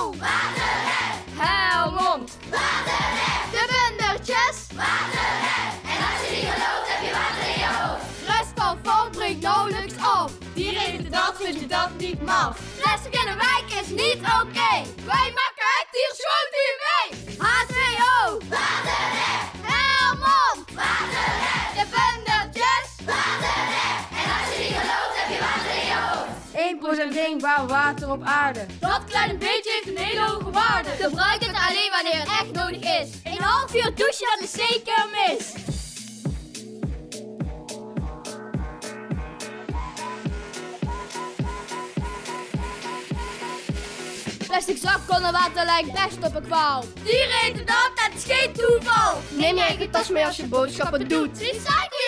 Water, Helmond. water, De Bundertjes. water. En als je niet gelooft, heb je water in je hoofd. Restafval breekt nauwelijks af. Dieren eten dat, vind je dat niet maf? Plastic in de wijk is niet oké. Wij maken het hier schoon niet mee. H2O. Water, Helmond. water, De Bundertjes. water. En als je niet gelooft, heb je water in je hoofd. 1% drinkbaar water op aarde. Dat kleine beetje heeft een hele hoge waarde. Gebruik het alleen wanneer het echt nodig is. Een half uur douchen, dat is zeker mis. Plastic zak onder water lijkt best op een kwaal. Dieren eten dat, dat is geen toeval. Neem je eigen tas mee als je boodschappen doet. Recycle